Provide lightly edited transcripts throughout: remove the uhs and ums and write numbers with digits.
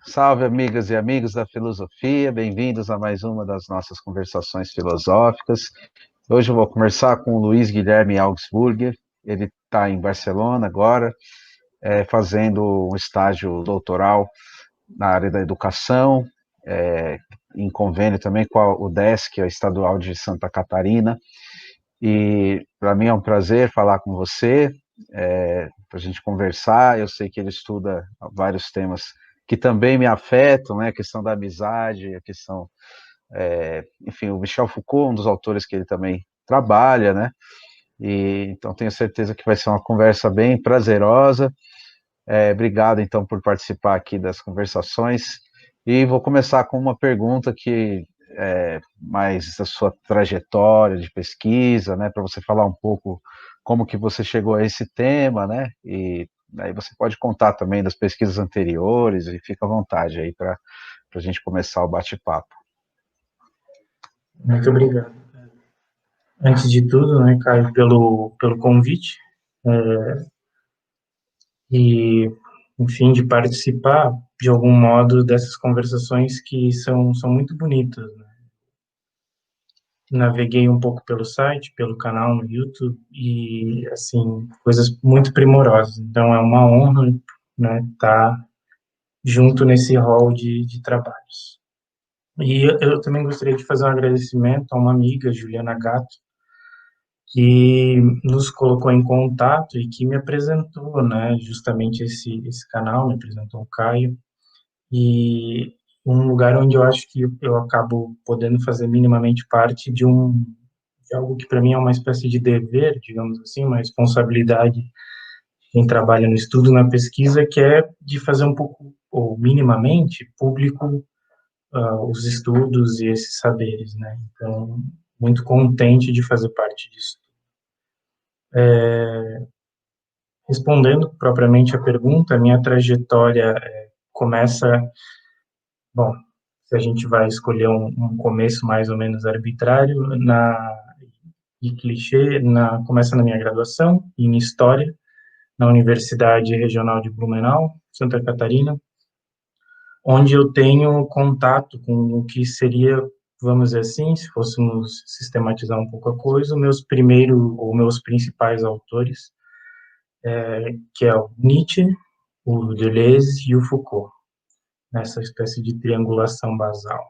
Salve, amigas e amigos da filosofia, bem-vindos a mais uma das nossas conversações filosóficas. Hoje eu vou conversar com o Luiz Guilherme Augsburger. Ele está em Barcelona agora, fazendo um estágio doutoral na área da educação, em convênio também com a UDESC, a Estadual de Santa Catarina. E para mim é um prazer falar com você, para a gente conversar. Eu sei que ele estuda vários temas que também me afetam, né? A questão da amizade, a questão, enfim, o Michel Foucault, um dos autores que ele também trabalha, né? E então tenho certeza que vai ser uma conversa bem prazerosa. Obrigado então por participar aqui das conversações. E vou começar com uma pergunta que mais da sua trajetória de pesquisa, né, para você falar um pouco como que você chegou a esse tema, né, e aí você pode contar também das pesquisas anteriores e fica à vontade aí para a gente começar o bate-papo. Muito obrigado. Antes de tudo, né, Caio, pelo convite e, enfim, de participar de algum modo dessas conversações que são muito bonitas, né? Naveguei um pouco pelo site, pelo canal no YouTube e, assim, coisas muito primorosas. Então, é uma honra, né, estar junto nesse hall de trabalhos. E eu também gostaria de fazer um agradecimento a uma amiga, Juliana Gatto, que nos colocou em contato e que me apresentou, né, justamente esse canal, me apresentou o Caio, e um lugar onde eu acho que eu acabo podendo fazer minimamente parte de algo que para mim é uma espécie de dever, digamos assim, uma responsabilidade de quem trabalha no estudo, na pesquisa, que é de fazer um pouco, ou minimamente, público os estudos e esses saberes, né? Então, muito contente de fazer parte disso. Respondendo propriamente a pergunta, a minha trajetória começa, bom, se a gente vai escolher um começo mais ou menos arbitrário, de clichê, começa na minha graduação em História, na Universidade Regional de Blumenau, Santa Catarina, onde eu tenho contato com o que seria, vamos dizer assim, se fôssemos sistematizar um pouco a coisa, meus principais autores, que é o Nietzsche, o Deleuze e o Foucault, nessa espécie de triangulação basal.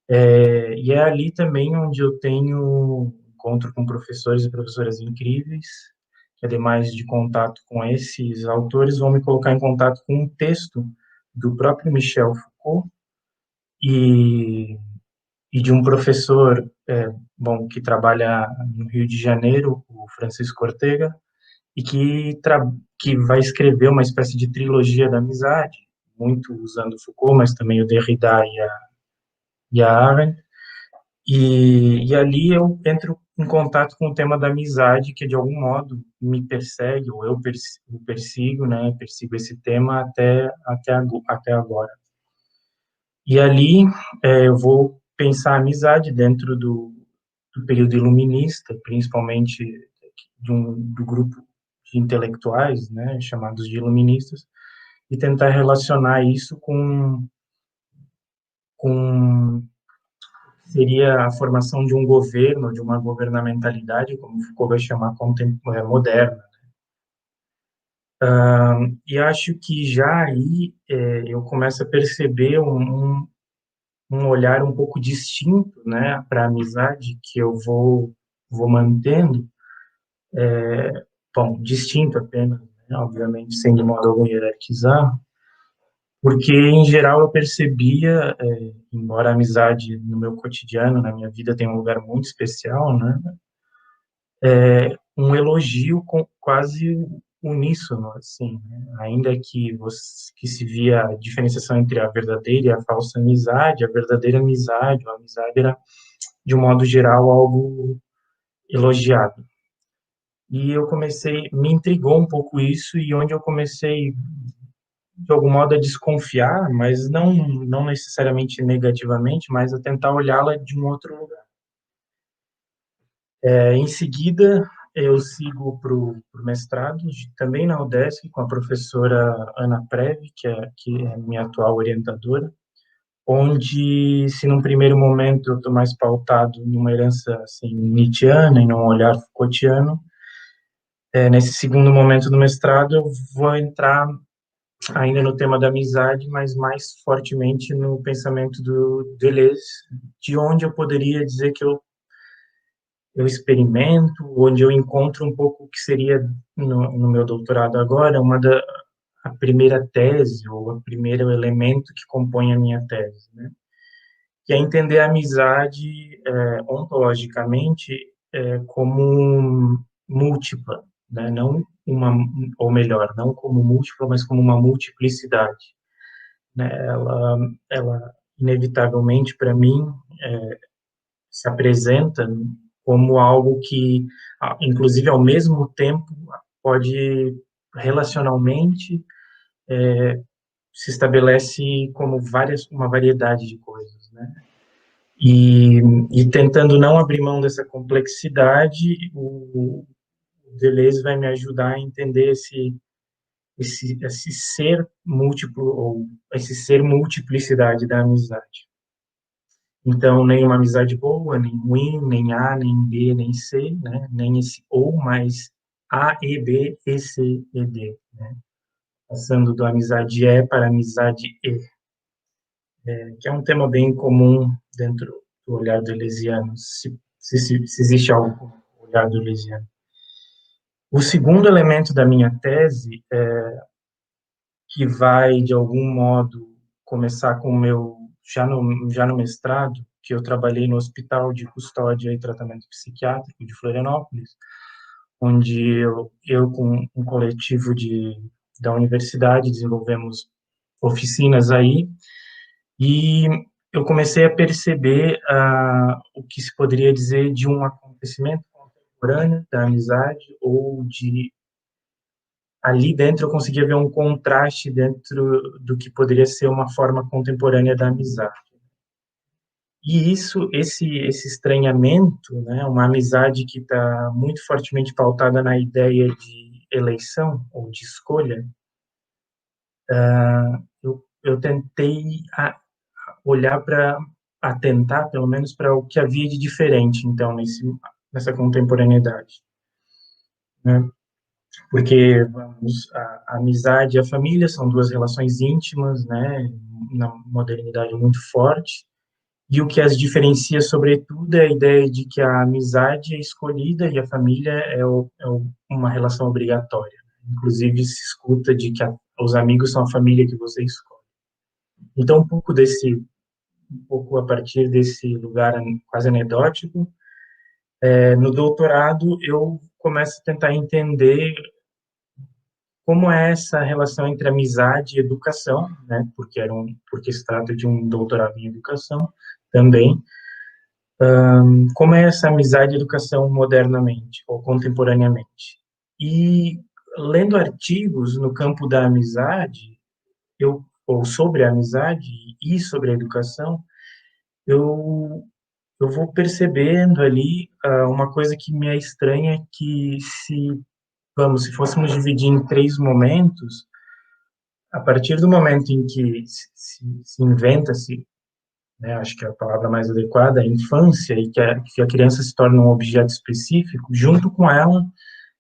E é ali também onde eu tenho encontro com professores e professoras incríveis, que ademais de contato com esses autores, vão me colocar em contato com um texto do próprio Michel Foucault e, e de um professor, que trabalha no Rio de Janeiro, o Francisco Ortega, e que vai escrever uma espécie de trilogia da amizade, muito usando Foucault, mas também o Derrida e a Arendt, e ali eu entro em contato com o tema da amizade, que de algum modo me persegue, ou eu persigo, né, persigo esse tema até agora. E ali eu vou pensar a amizade dentro do período iluminista, principalmente do grupo de intelectuais, né, chamados de iluministas, e tentar relacionar isso com seria a formação de um governo, de uma governamentalidade, como Foucault vai chamar, moderna. E acho que já aí eu começo a perceber um olhar um pouco distinto, né, para a amizade que eu vou mantendo, bom, distinto apenas, né, obviamente, sem de modo algum hierarquizar, porque, em geral, eu percebia, embora a amizade no meu cotidiano, na minha vida, tenha um lugar muito especial, né, um elogio quase uníssono, assim, né? Ainda que se via a diferenciação entre a verdadeira e a falsa amizade, a verdadeira amizade, a amizade era, de um modo geral, algo elogiado. E me intrigou um pouco isso, e onde eu comecei, de algum modo, a desconfiar, mas não necessariamente negativamente, mas a tentar olhá-la de um outro lugar. Em seguida, eu sigo para o mestrado, também na UDESC, com a professora Ana Preve, que é minha atual orientadora, onde, se num primeiro momento eu estou mais pautado em uma herança assim, nietzschiana, em um olhar Foucaultiano, nesse segundo momento do mestrado eu vou entrar ainda no tema da amizade, mas mais fortemente no pensamento do Deleuze, de onde eu poderia dizer que eu experimento, onde eu encontro um pouco o que seria, no meu doutorado agora, a primeira tese, ou o primeiro elemento que compõe a minha tese, né? Que é entender a amizade ontologicamente como múltipla, né? Não uma, ou melhor, não como múltipla, mas como uma multiplicidade, né? Ela inevitavelmente, para mim, se apresenta como algo que, inclusive, ao mesmo tempo, pode relacionalmente se estabelece como uma variedade de coisas, né? E, e tentando não abrir mão dessa complexidade, o Deleuze vai me ajudar a entender esse ser múltiplo, ou esse ser multiplicidade da amizade. Então, nem uma amizade boa, nem ruim, nem A, nem B, nem C, né? Nem esse ou, mas A, E, B, E, C, E, D, né? Passando do amizade E para amizade E, que é um tema bem comum dentro do olhar deleuziano, se existe algo como o olhar deleuziano. O segundo elemento da minha tese, que vai, de algum modo, começar com o meu, já no mestrado, que eu trabalhei no Hospital de Custódia e Tratamento Psiquiátrico de Florianópolis, onde eu com um coletivo da universidade, desenvolvemos oficinas aí, e eu comecei a perceber o que se poderia dizer de um acontecimento contemporâneo da amizade, ou de ali dentro eu conseguia ver um contraste dentro do que poderia ser uma forma contemporânea da amizade. E esse estranhamento, né, uma amizade que está muito fortemente pautada na ideia de eleição ou de escolha, eu tentei olhar para atentar, pelo menos, para o que havia de diferente, então, nessa contemporaneidade, né? Porque a amizade e a família são duas relações íntimas, né, na modernidade muito forte, e o que as diferencia, sobretudo, é a ideia de que a amizade é escolhida e a família uma relação obrigatória. Inclusive, se escuta de que os amigos são a família que você escolhe. Então, um pouco a partir desse lugar quase anedótico, no doutorado eu começo a tentar entender como é essa relação entre amizade e educação, né? Porque se trata de um doutorado em educação também. Como é essa amizade e educação modernamente ou contemporaneamente? E lendo artigos no campo da amizade, ou sobre a amizade e sobre a educação, eu eu vou percebendo ali uma coisa que me é estranha, que se fôssemos dividir em três momentos, a partir do momento em que se inventa-se, né, acho que é a palavra mais adequada, a infância, e que a criança se torna um objeto específico, junto com ela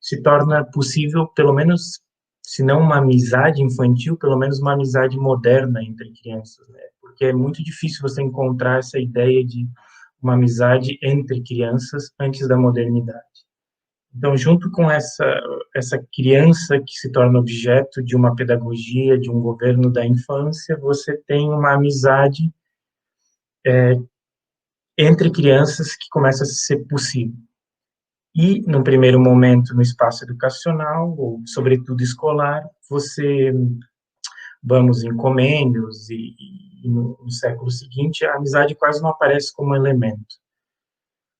se torna possível, pelo menos, se não uma amizade infantil, pelo menos uma amizade moderna entre crianças, né? Porque é muito difícil você encontrar essa ideia de uma amizade entre crianças antes da modernidade. Então, junto com essa criança que se torna objeto de uma pedagogia, de um governo da infância, você tem uma amizade entre crianças que começa a ser possível. E, no primeiro momento, no espaço educacional, ou sobretudo escolar, vamos em Comênios, e no século seguinte, a amizade quase não aparece como elemento.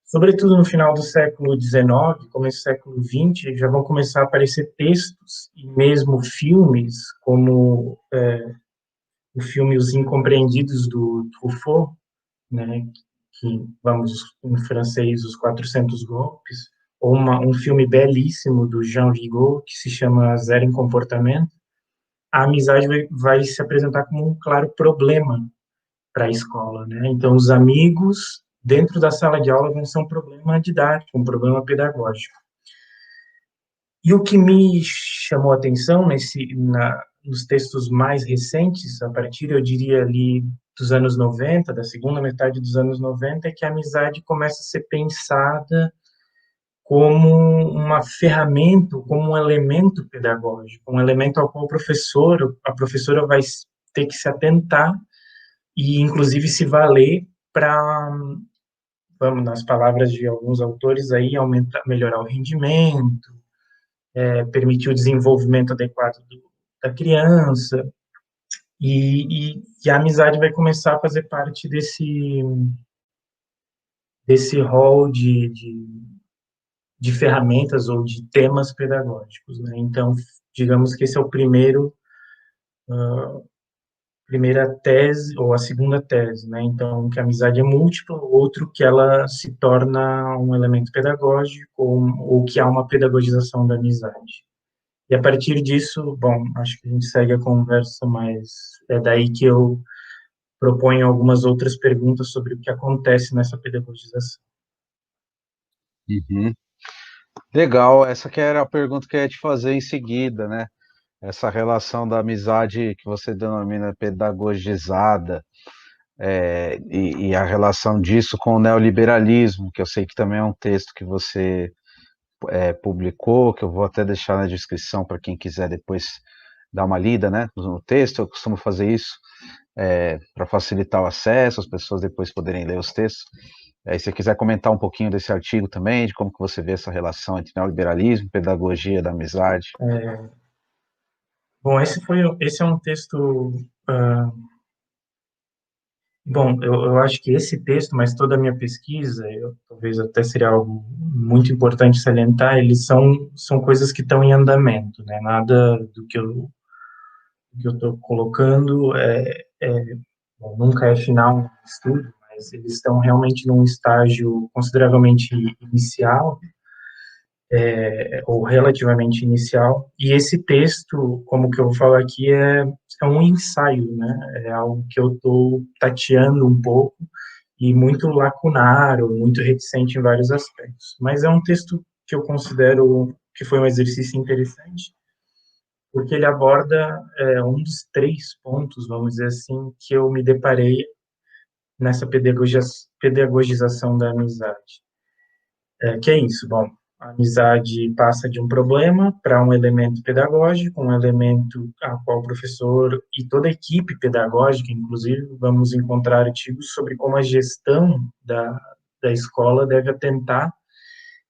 Sobretudo no final do século XIX, começo do século XX, já vão começar a aparecer textos e mesmo filmes, como o filme Os Incompreendidos, do Truffaut, né, que, vamos, em francês, Os 400 Golpes, ou um filme belíssimo do Jean Vigo, que se chama Zero em Comportamento, a amizade vai se apresentar como um claro problema para a escola, né? Então, os amigos dentro da sala de aula vão ser um problema didático, um problema pedagógico. E o que me chamou a atenção nos textos mais recentes, a partir, eu diria, ali dos anos 90, da segunda metade dos anos 90, é que a amizade começa a ser pensada como uma ferramenta, como um elemento pedagógico, um elemento ao qual a professora vai ter que se atentar e, inclusive, se valer para, vamos, nas palavras de alguns autores aí, aumentar, melhorar o rendimento, permitir o desenvolvimento adequado da criança, e a amizade vai começar a fazer parte desse rol de ferramentas ou de temas pedagógicos, né? Então, digamos que esse é o primeira tese, ou a segunda tese, né? Então, que a amizade é múltipla, outro que ela se torna um elemento pedagógico, ou que há uma pedagogização da amizade. E a partir disso, bom, acho que a gente segue a conversa, mas é daí que eu proponho algumas outras perguntas sobre o que acontece nessa pedagogização. Uhum. Legal, essa que era a pergunta que eu ia te fazer em seguida, né? Essa relação da amizade que você denomina pedagogizada, e a relação disso com o neoliberalismo, que eu sei que também é um texto que você publicou, que eu vou até deixar na descrição para quem quiser depois dar uma lida, né, no texto. Eu costumo fazer isso para facilitar o acesso, as pessoas depois poderem ler os textos. Se você quiser comentar um pouquinho desse artigo também, de como que você vê essa relação entre neoliberalismo e pedagogia da amizade. Bom, esse é um texto. Bom, eu acho que esse texto, mas toda a minha pesquisa, talvez até seria algo muito importante salientar, eles são coisas que estão em andamento, né? Nada do que eu estou colocando bom, nunca é final no estudo, mas eles estão realmente num estágio consideravelmente inicial, ou relativamente inicial, e esse texto, como que eu vou falar aqui, é um ensaio, né? É algo que eu estou tateando um pouco, e muito lacunar, ou muito reticente em vários aspectos. Mas é um texto que eu considero que foi um exercício interessante, porque ele aborda um dos três pontos, vamos dizer assim, que eu me deparei nessa pedagogização da amizade. Que é isso, bom, a amizade passa de um problema para um elemento pedagógico, um elemento a qual o professor e toda a equipe pedagógica, inclusive, vamos encontrar artigos sobre como a gestão da escola deve atentar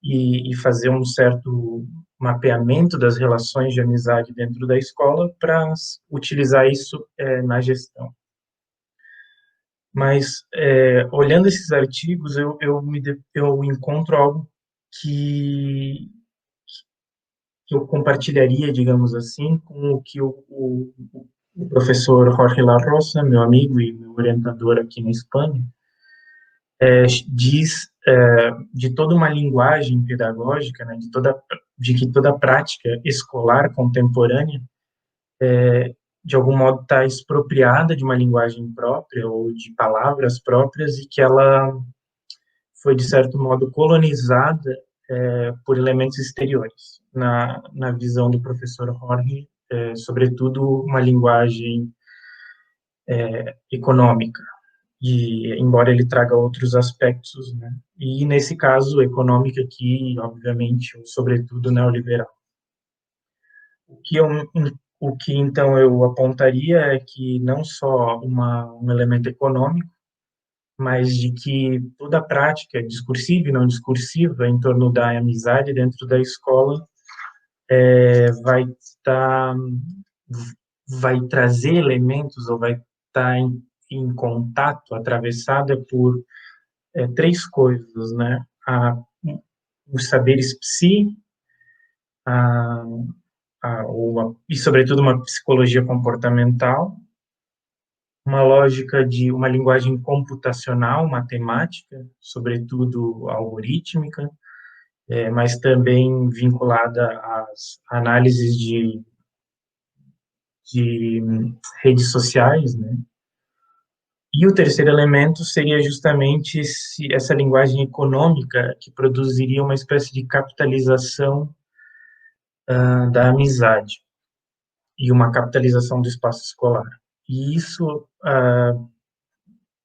e fazer um certo mapeamento das relações de amizade dentro da escola para utilizar isso na gestão. Mas, olhando esses artigos, eu encontro algo que, que eu compartilharia, digamos assim, com o que o professor Jorge La Rosa, meu amigo e meu orientador aqui na Espanha, diz de toda uma linguagem pedagógica, né, de que toda prática escolar contemporânea, de algum modo, está expropriada de uma linguagem própria ou de palavras próprias e que ela foi, de certo modo, colonizada por elementos exteriores. Na visão do professor Jorge, sobretudo uma linguagem econômica, e embora ele traga outros aspectos, né? E nesse caso, econômica aqui, obviamente, sobretudo neoliberal. O que eu, o que então eu apontaria é que não só um elemento econômico, mas de que toda a prática discursiva e não discursiva em torno da amizade dentro da escola vai estar vai trazer elementos ou vai estar em contato, atravessada por três coisas, né? Os saberes psi, a, e sobretudo uma psicologia comportamental, uma lógica de uma linguagem computacional, matemática, sobretudo algorítmica, mas também vinculada às análises de redes sociais, né? E o terceiro elemento seria justamente essa linguagem econômica que produziria uma espécie de capitalização da amizade e uma capitalização do espaço escolar. E isso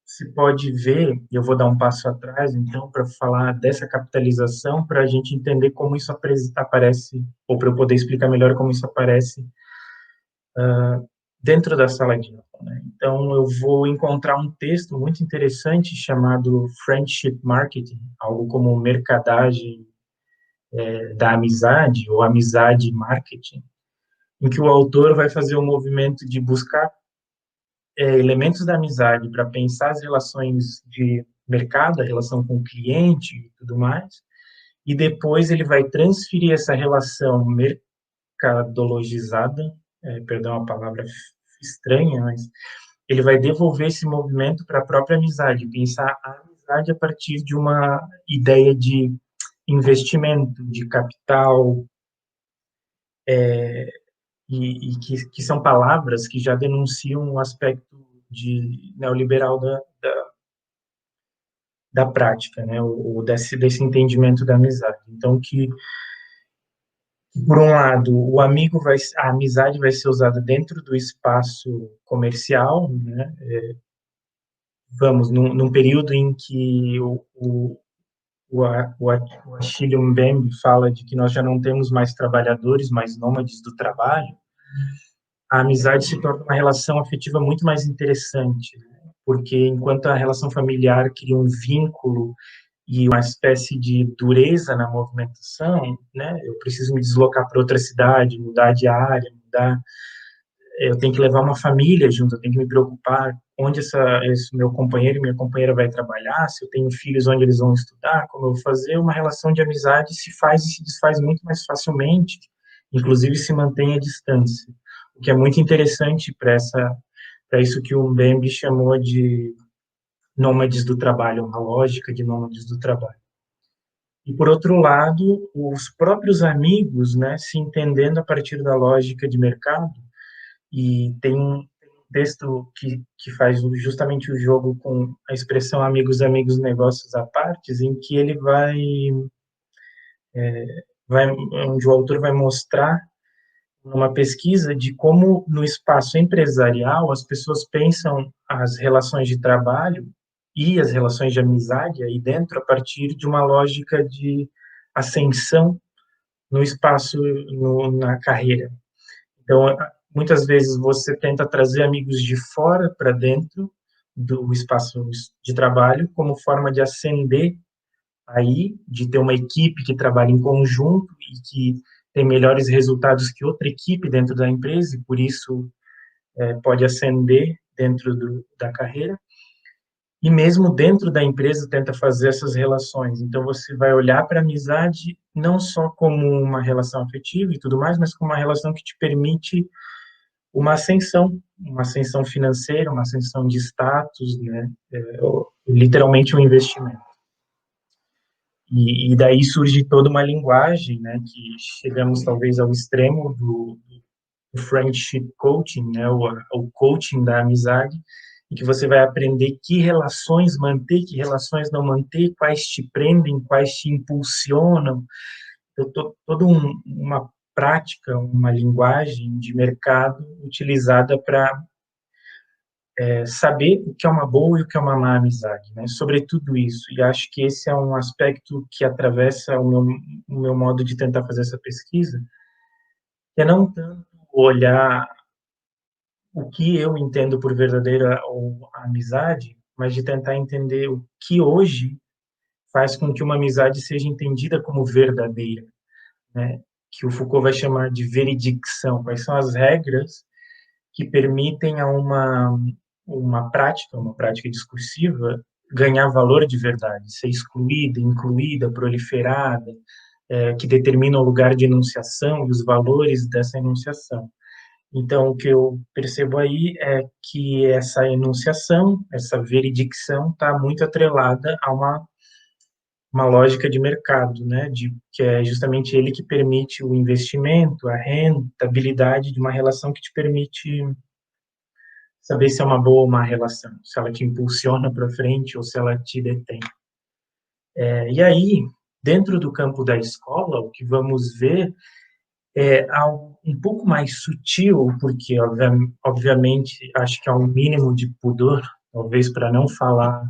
se pode ver, e eu vou dar um passo atrás, então, para falar dessa capitalização, para a gente entender como isso aparece, ou para eu poder explicar melhor como isso aparece dentro da sala de aula, né? Então, eu vou encontrar um texto muito interessante chamado Friendship Marketing, algo como mercadagem da amizade, ou amizade marketing, em que o autor vai fazer um movimento de buscar elementos da amizade para pensar as relações de mercado, a relação com o cliente e tudo mais, e depois ele vai transferir essa relação mercadologizada, perdão a palavra estranha, mas ele vai devolver esse movimento para a própria amizade, pensar a amizade a partir de uma ideia de investimento, de capital, que são palavras que já denunciam um aspecto de neoliberal da prática, né, ou desse entendimento da amizade. Então, por um lado, a amizade vai ser usada dentro do espaço comercial, né, num período em que o Achille Mbembe fala de que nós já não temos mais trabalhadores, mas nômades do trabalho, a amizade se torna uma relação afetiva muito mais interessante, né? Porque enquanto a relação familiar cria um vínculo e uma espécie de dureza na movimentação, né? Eu preciso me deslocar para outra cidade, mudar de área, eu tenho que levar uma família junto, eu tenho que me preocupar onde esse meu companheiro e minha companheira vai trabalhar, se eu tenho filhos, onde eles vão estudar, como eu vou fazer. Uma relação de amizade se faz e se desfaz muito mais facilmente, inclusive se mantém à distância, o que é muito interessante para isso que o Mbembe chamou de nômades do trabalho, uma lógica de nômades do trabalho. E, por outro lado, os próprios amigos, né, se entendendo a partir da lógica de mercado, e tem um texto que faz justamente o jogo com a expressão amigos, amigos, negócios à partes, em que ele onde o autor vai mostrar numa pesquisa de como no espaço empresarial as pessoas pensam as relações de trabalho e as relações de amizade aí dentro a partir de uma lógica de ascensão no espaço, na carreira. Então, muitas vezes você tenta trazer amigos de fora para dentro do espaço de trabalho como forma de ascender aí, de ter uma equipe que trabalha em conjunto e que tem melhores resultados que outra equipe dentro da empresa e por isso pode ascender dentro da carreira. E mesmo dentro da empresa tenta fazer essas relações. Então você vai olhar para a amizade não só como uma relação afetiva e tudo mais, mas como uma relação que te permite uma ascensão financeira, uma ascensão de status, né? Literalmente um investimento. E daí surge toda uma linguagem, né? Que chegamos talvez ao extremo do friendship coaching, né? O coaching da amizade, em que você vai aprender que relações manter, que relações não manter, quais te prendem, quais te impulsionam. Então, toda uma prática, uma linguagem de mercado utilizada para saber o que é uma boa e o que é uma má amizade, né? Sobre tudo isso. E acho que esse é um aspecto que atravessa o meu modo de tentar fazer essa pesquisa, que é não tanto olhar o que eu entendo por verdadeira ou amizade, mas de tentar entender o que hoje faz com que uma amizade seja entendida como verdadeira, né? Que o Foucault vai chamar de veridicção. Quais são as regras que permitem a uma prática discursiva, ganhar valor de verdade, ser excluída, incluída, proliferada, que determina o lugar de enunciação e os valores dessa enunciação. Então, o que eu percebo aí é que essa enunciação, essa veridicção, está muito atrelada a uma uma lógica de mercado, né, que é justamente ele que permite o investimento, a rentabilidade de uma relação que te permite saber se é uma boa ou má relação, se ela te impulsiona para frente ou se ela te detém. E aí, dentro do campo da escola, o que vamos ver é algo um pouco mais sutil, porque, obviamente, acho que há um mínimo de pudor, talvez para não falar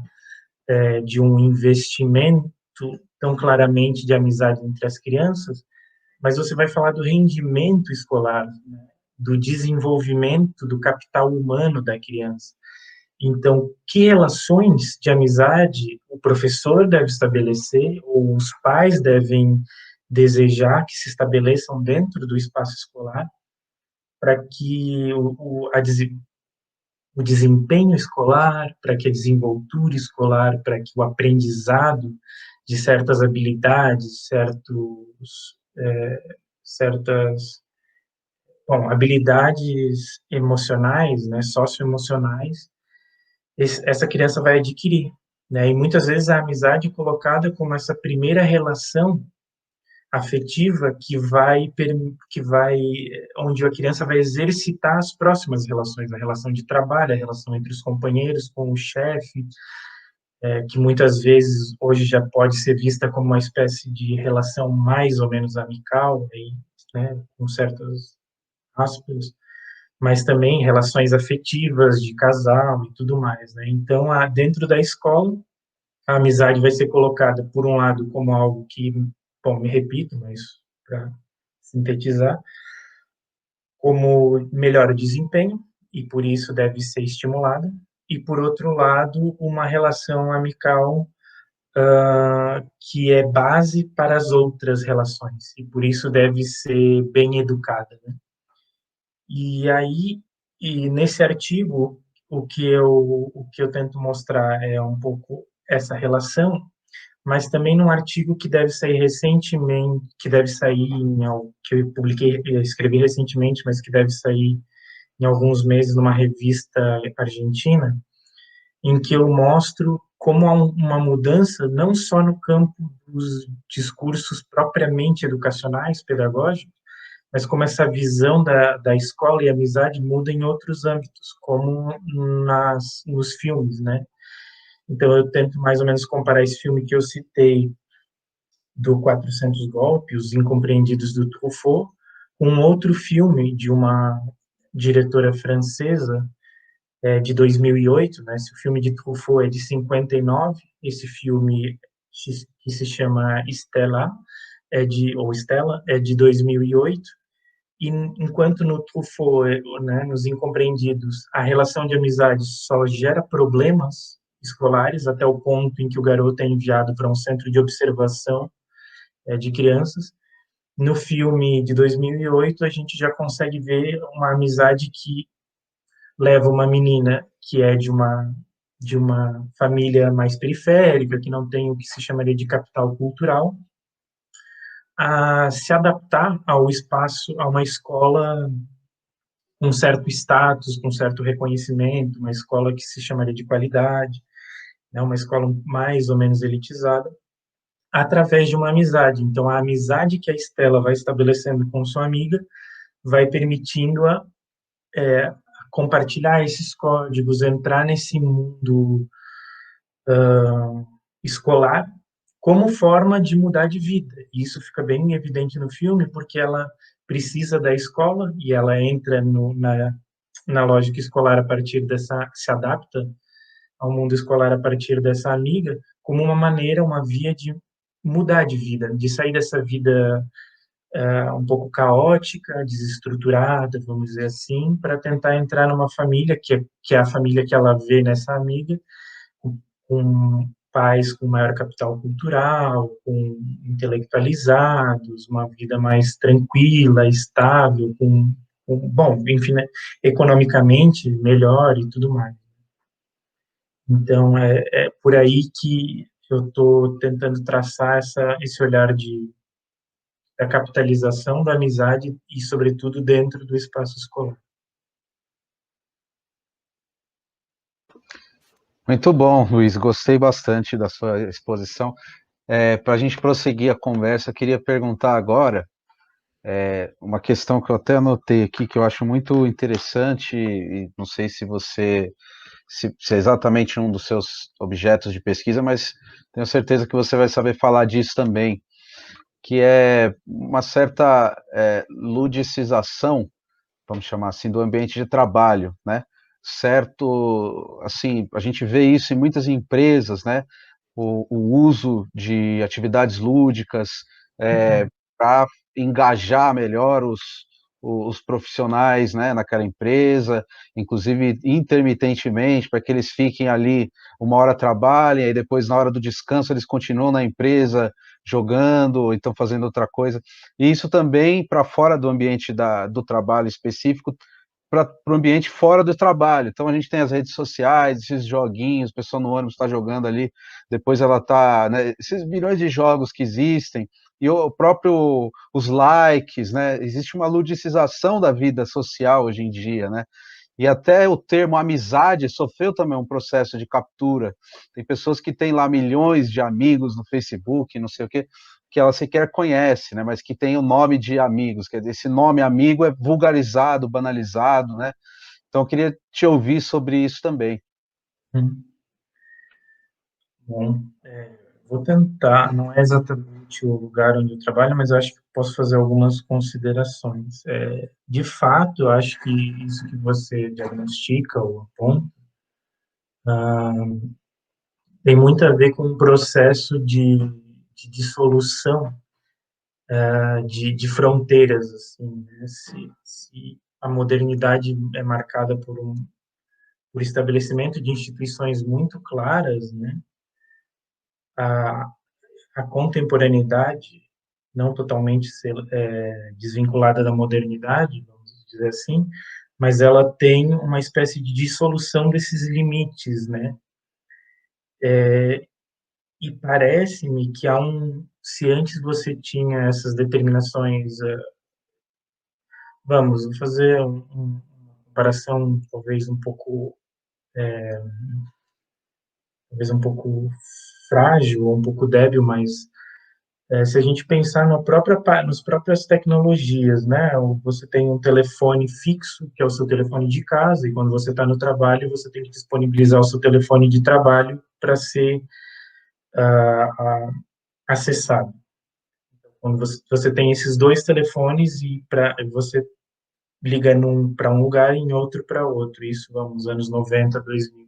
de um investimento tão claramente de amizade entre as crianças, mas você vai falar do rendimento escolar, né? Do desenvolvimento do capital humano da criança. Então, que relações de amizade o professor deve estabelecer, ou os pais devem desejar que se estabeleçam dentro do espaço escolar, para que o desempenho escolar, para que a desenvoltura escolar, para que o aprendizado de certas habilidades, certas, bom, habilidades emocionais, né, socioemocionais, essa criança vai adquirir, né? E muitas vezes a amizade é colocada como essa primeira relação afetiva que vai onde a criança vai exercitar as próximas relações, a relação de trabalho, a relação entre os companheiros, com o chefe, que muitas vezes hoje já pode ser vista como uma espécie de relação mais ou menos amical, aí, né, com certas aspas, mas também relações afetivas de casal e tudo mais, né? Então, dentro da escola, a amizade vai ser colocada, por um lado, como algo que, bom, me repito, mas para sintetizar, como melhora o desempenho, e por isso deve ser estimulada, e, por outro lado, uma relação amical que é base para as outras relações, e por isso deve ser bem educada, né? E aí, e nesse artigo, o que eu tento mostrar é um pouco essa relação, mas também num artigo que deve sair recentemente, que eu publiquei, escrevi recentemente, mas que deve sair em alguns meses numa revista argentina, em que eu mostro como há uma mudança não só no campo dos discursos propriamente educacionais, pedagógicos, mas como essa visão da escola e amizade muda em outros âmbitos, como nos filmes, né? Então, eu tento mais ou menos comparar esse filme que eu citei, do 400 Golpes, Os Incompreendidos do Truffaut, com um outro filme de uma diretora francesa, de 2008, né? Esse filme de Truffaut é de 59, esse filme que se chama Stella, ou Stella, é de 2008, e enquanto no Truffaut, né, nos Incompreendidos, a relação de amizade só gera problemas escolares até o ponto em que o garoto é enviado para um centro de observação de crianças. No filme de 2008, a gente já consegue ver uma amizade que leva uma menina que é de uma família mais periférica, que não tem o que se chamaria de capital cultural, a se adaptar ao espaço, a uma escola com certo status, com certo reconhecimento, uma escola que se chamaria de qualidade, né, uma escola mais ou menos elitizada, através de uma amizade. Então, a amizade que a Estela vai estabelecendo com sua amiga vai permitindo-a compartilhar esses códigos, entrar nesse mundo escolar como forma de mudar de vida. E isso fica bem evidente no filme, porque ela precisa da escola e ela entra na lógica escolar a partir dessa, se adapta ao mundo escolar a partir dessa amiga, como uma maneira, uma via de mudar de vida, de sair dessa vida um pouco caótica, desestruturada, vamos dizer assim, para tentar entrar numa família que é a família que ela vê nessa amiga, com pais com maior capital cultural, com intelectualizados, uma vida mais tranquila, estável, bom, enfim, né, economicamente melhor e tudo mais. Então, é por aí que eu estou tentando traçar esse olhar da capitalização da amizade e, sobretudo, dentro do espaço escolar. Muito bom, Luiz. Gostei bastante da sua exposição. Para a gente prosseguir a conversa, eu queria perguntar agora uma questão que eu até anotei aqui, que eu acho muito interessante, e não sei se se é exatamente um dos seus objetos de pesquisa, mas tenho certeza que você vai saber falar disso também, que é uma certa ludicização, vamos chamar assim, do ambiente de trabalho, né? Certo, assim, a gente vê isso em muitas empresas, né? O uso de atividades lúdicas para engajar melhor os profissionais, né, naquela empresa, inclusive intermitentemente, para que eles fiquem ali uma hora trabalhem, e depois na hora do descanso eles continuam na empresa jogando, ou então fazendo outra coisa. E isso também para fora do ambiente do trabalho específico, para o ambiente fora do trabalho. Então a gente tem as redes sociais, esses joguinhos, a pessoa no ônibus está jogando ali, depois ela está, né, esses milhões de jogos que existem, e o próprio, os likes, né, existe uma ludicização da vida social hoje em dia, né, e até o termo amizade sofreu também um processo de captura. Tem pessoas que têm lá milhões de amigos no Facebook, não sei o quê, que ela sequer conhece, né, mas que tem o nome de amigos, quer dizer, esse nome amigo é vulgarizado, banalizado, né? Então eu queria te ouvir sobre isso também. Hum. Bom, vou tentar, não é exatamente o lugar onde eu trabalho, mas eu acho que posso fazer algumas considerações. De fato, eu acho que isso que você diagnostica ou aponta tem muito a ver com um processo de dissolução de fronteiras, assim, né? Se a modernidade é marcada por estabelecimento de instituições muito claras, né? A, a contemporaneidade, não totalmente desvinculada da modernidade, vamos dizer assim, mas ela tem uma espécie de dissolução desses limites, né? E parece-me que se antes você tinha essas determinações, vou fazer uma comparação talvez um pouco frágil ou um pouco débil, mas se a gente pensar nas próprias tecnologias, né? Você tem um telefone fixo, que é o seu telefone de casa, e quando você está no trabalho, você tem que disponibilizar o seu telefone de trabalho para ser acessado. Quando você tem esses dois telefones e você liga para um lugar e em outro para outro. Isso, vamos, anos 90, 2000.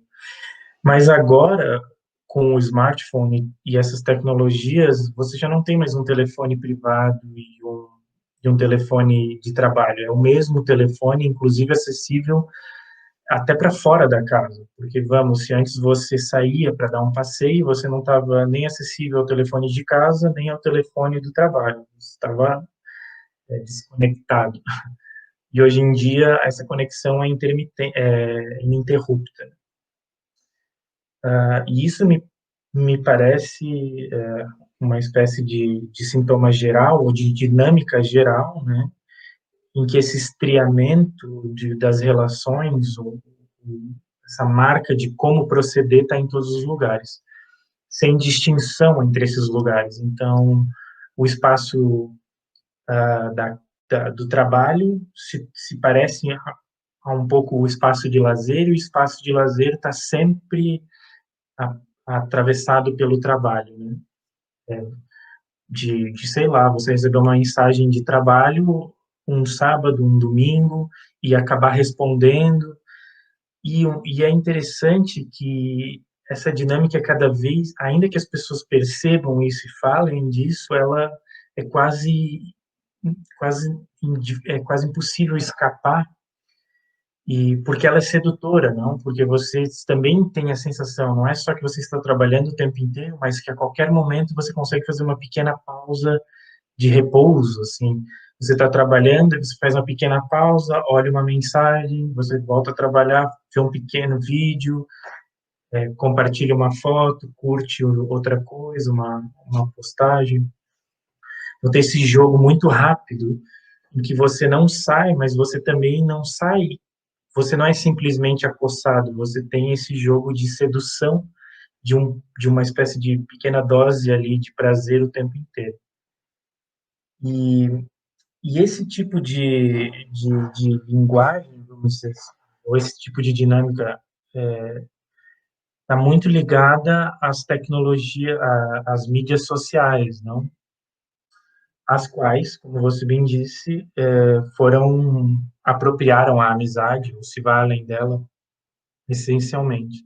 Mas agora, com o smartphone e essas tecnologias, você já não tem mais um telefone privado e um telefone de trabalho. É o mesmo telefone, inclusive acessível até para fora da casa. Porque, vamos, se antes você saía para dar um passeio, você não estava nem acessível ao telefone de casa, nem ao telefone do trabalho. Você estava desconectado. E hoje em dia, essa conexão é ininterrupta. E isso me parece uma espécie de sintoma geral, ou de dinâmica geral, né, em que esse estriamento das relações, ou essa marca de como proceder está em todos os lugares, sem distinção entre esses lugares. Então, o espaço do trabalho se parece a um pouco o espaço de lazer, e o espaço de lazer está sempre atravessado pelo trabalho, né? Sei lá, você receber uma mensagem de trabalho um sábado, um domingo, e acabar respondendo. E é interessante que essa dinâmica cada vez, ainda que as pessoas percebam isso e falem disso, ela é quase, é quase impossível escapar, e porque ela é sedutora, não? Porque você também tem a sensação, não é só que você está trabalhando o tempo inteiro, mas que a qualquer momento você consegue fazer uma pequena pausa de repouso, assim. Você está trabalhando, você faz uma pequena pausa, olha uma mensagem, você volta a trabalhar, vê um pequeno vídeo, compartilha uma foto, curte outra coisa, uma postagem. Então, tem esse jogo muito rápido, em que você não sai, mas você também não sai. Você não é simplesmente acossado, você tem esse jogo de sedução de uma espécie de pequena dose ali de prazer o tempo inteiro. E, e esse tipo de linguagem, vamos dizer assim, ou esse tipo de dinâmica está muito ligada às tecnologias, às mídias sociais, não? As quais, como você bem disse, apropriaram a amizade, ou se valem dela, essencialmente.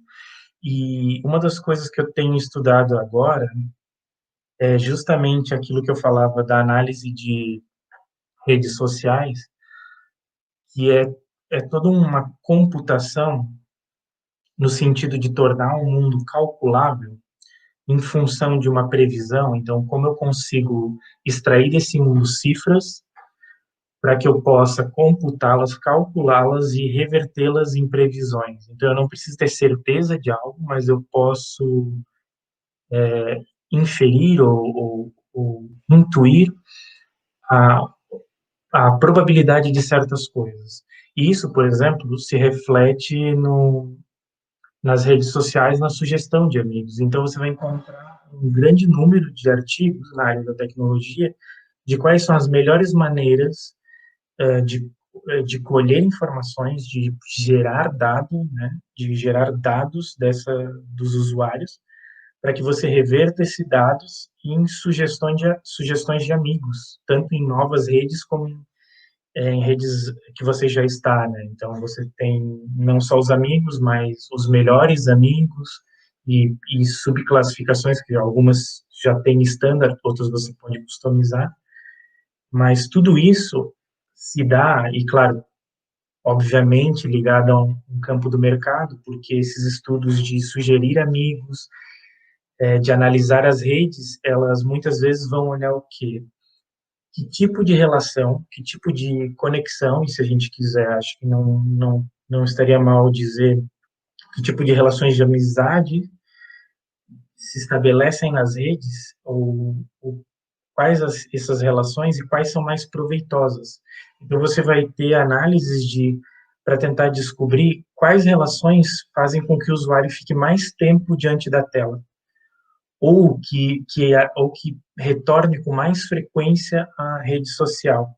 E uma das coisas que eu tenho estudado agora é justamente aquilo que eu falava da análise de redes sociais, que é toda uma computação no sentido de tornar o mundo calculável em função de uma previsão. Então, como eu consigo extrair desse mundo cifras para que eu possa computá-las, calculá-las e revertê-las em previsões. Então, eu não preciso ter certeza de algo, mas eu posso inferir ou intuir a, a probabilidade de certas coisas. E isso, por exemplo, se reflete nas redes sociais, na sugestão de amigos. Então, você vai encontrar um grande número de artigos na área da tecnologia de quais são as melhores maneiras de colher informações, de gerar dado, né, de gerar dados dos usuários, para que você reverta esses dados em sugestões de amigos, tanto em novas redes como em redes que você já está, né? Então, você tem não só os amigos, mas os melhores amigos e subclassificações, que algumas já têm standard, outras você pode customizar, mas tudo isso se dá, e claro, obviamente ligado a um campo do mercado, porque esses estudos de sugerir amigos, de analisar as redes, elas muitas vezes vão olhar o quê? Que tipo de relação, que tipo de conexão, e se a gente quiser, acho que não estaria mal dizer que tipo de relações de amizade se estabelecem nas redes, ou quais essas relações e quais são mais proveitosas. Então, você vai ter análises para tentar descobrir quais relações fazem com que o usuário fique mais tempo diante da tela, ou que retorne com mais frequência à rede social.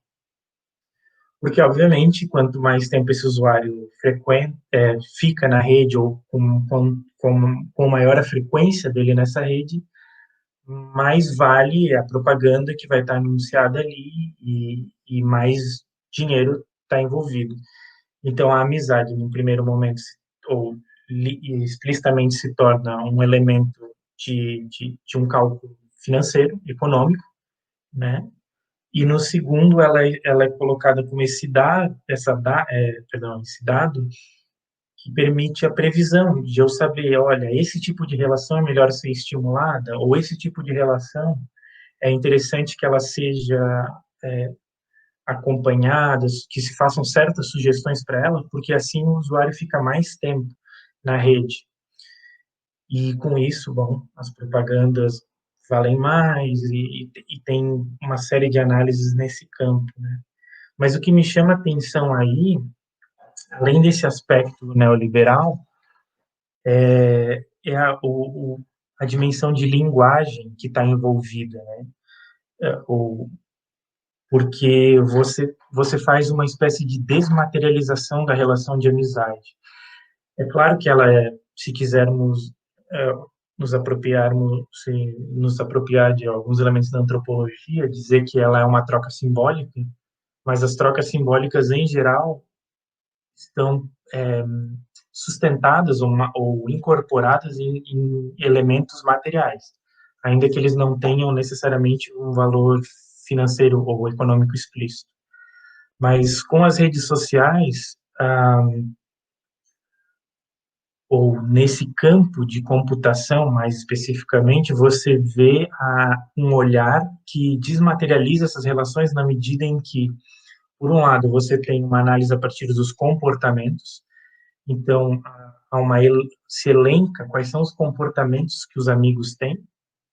Porque, obviamente, quanto mais tempo esse usuário fica na rede ou com maior a frequência dele nessa rede, mais vale a propaganda que vai estar anunciada ali e mais dinheiro está envolvido. Então, a amizade, no primeiro momento, ou explicitamente se torna um elemento de um cálculo financeiro, econômico, né? E no segundo, ela é colocada como esse dado que permite a previsão, de eu saber, olha, esse tipo de relação é melhor ser estimulada, ou esse tipo de relação é interessante que ela seja acompanhada, que se façam certas sugestões para ela, porque assim o usuário fica mais tempo na rede. E com isso, bom, as propagandas valem mais e tem uma série de análises nesse campo, né? Mas o que me chama a atenção aí, além desse aspecto neoliberal, é a dimensão de linguagem que está envolvida, né? Porque você faz uma espécie de desmaterialização da relação de amizade. É claro que ela se quisermos é, nos apropriar de alguns elementos da antropologia, dizer que ela é uma troca simbólica, mas as trocas simbólicas em geral estão sustentadas ou incorporadas em elementos materiais, ainda que eles não tenham necessariamente um valor financeiro ou econômico explícito. Mas com as redes sociais, ou nesse campo de computação, mais especificamente, você vê um olhar que desmaterializa essas relações na medida em que, por um lado, você tem uma análise a partir dos comportamentos, então se elenca quais são os comportamentos que os amigos têm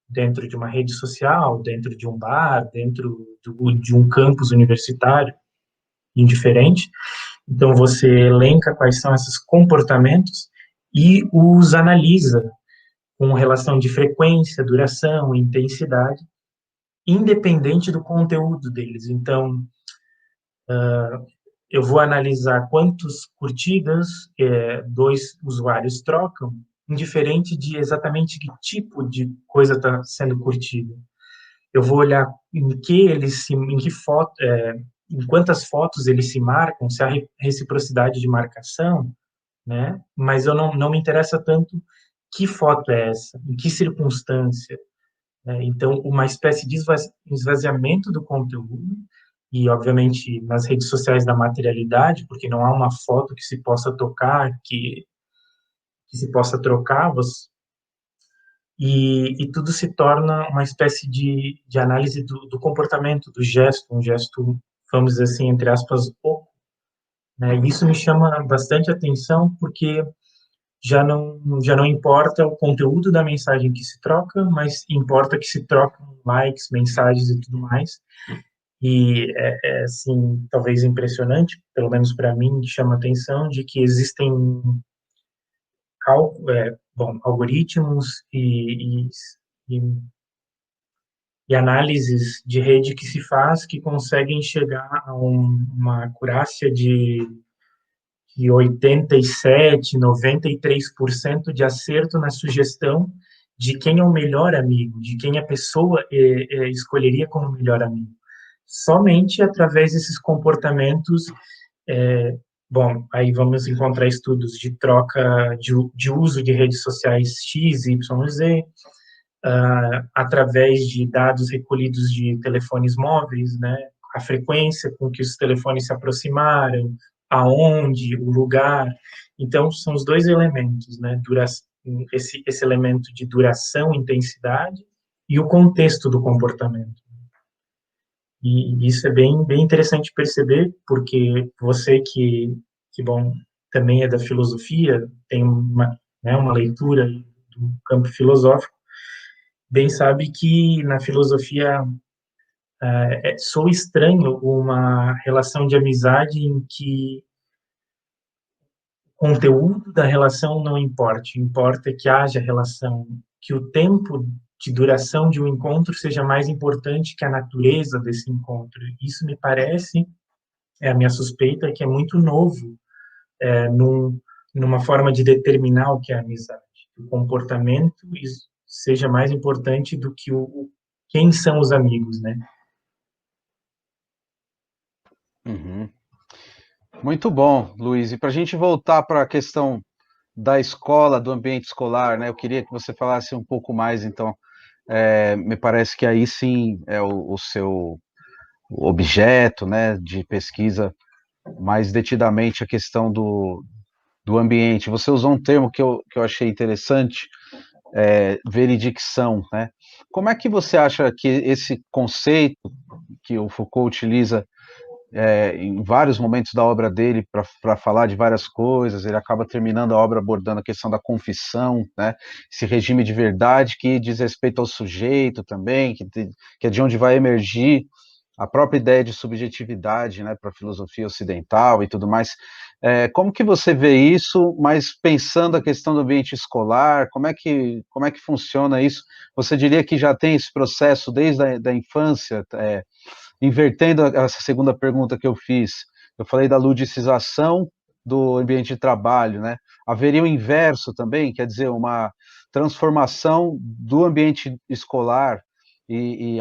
dentro de uma rede social, dentro de um bar, dentro de um campus universitário, indiferente. Então, você elenca quais são esses comportamentos e os analisa com relação de frequência, duração, intensidade, independente do conteúdo deles. Então, eu vou analisar quantas curtidas dois usuários trocam, indiferente de exatamente que tipo de coisa está sendo curtida. Eu vou olhar em quantas fotos eles se marcam, se há reciprocidade de marcação, né? Mas eu não me interessa tanto que foto é essa, em que circunstância, né? Então, uma espécie de esvaziamento do conteúdo e, obviamente, nas redes sociais da materialidade, porque não há uma foto que se possa tocar, que se possa trocar, e tudo se torna uma espécie de análise do comportamento, do gesto, um gesto, vamos dizer assim, entre aspas, oco, né? E isso me chama bastante atenção, porque já não importa o conteúdo da mensagem que se troca, mas importa que se trocam likes, mensagens e tudo mais. E assim, talvez impressionante, pelo menos para mim, chama atenção de que existem algoritmos e, e análises de rede que se faz que conseguem chegar a uma acurácia de 87, 93% de acerto na sugestão de quem é o melhor amigo, de quem a pessoa escolheria como melhor amigo. Somente através desses comportamentos, bom, aí vamos encontrar estudos de troca, de uso de redes sociais X, Y, Z, através de dados recolhidos de telefones móveis, né, a frequência com que os telefones se aproximaram, aonde, o lugar. Então, são os dois elementos, né, esse elemento de duração, intensidade, e o contexto do comportamento. E isso é bem interessante perceber, porque você bom, também é da filosofia, tem uma leitura do campo filosófico, bem sabe que na filosofia sou estranho uma relação de amizade em que o conteúdo da relação não importe, importa que haja relação, que o tempo de duração de um encontro seja mais importante que a natureza desse encontro. Isso me parece, é a minha suspeita, que é muito novo numa forma de determinar o que é amizade. O comportamento seja mais importante do que quem são os amigos, né? Uhum. Muito bom, Luiz. E para a gente voltar para a questão da escola, do ambiente escolar, né? Eu queria que você falasse um pouco mais, então, me parece que aí sim é o seu objeto, né, de pesquisa, mais detidamente a questão do ambiente. Você usou um termo que eu achei interessante, veridicção, né? Como é que você acha que esse conceito que o Foucault utiliza em vários momentos da obra dele para falar de várias coisas, ele acaba terminando a obra abordando a questão da confissão, né? Esse regime de verdade que diz respeito ao sujeito também, que é de onde vai emergir a própria ideia de subjetividade, né, para a filosofia ocidental e tudo mais. Como que você vê isso, mas pensando a questão do ambiente escolar, como é que funciona isso? Você diria que já tem esse processo desde a da infância, invertendo essa segunda pergunta que eu fiz, eu falei da ludicização do ambiente de trabalho, né? Haveria o inverso também, quer dizer, uma transformação do ambiente escolar e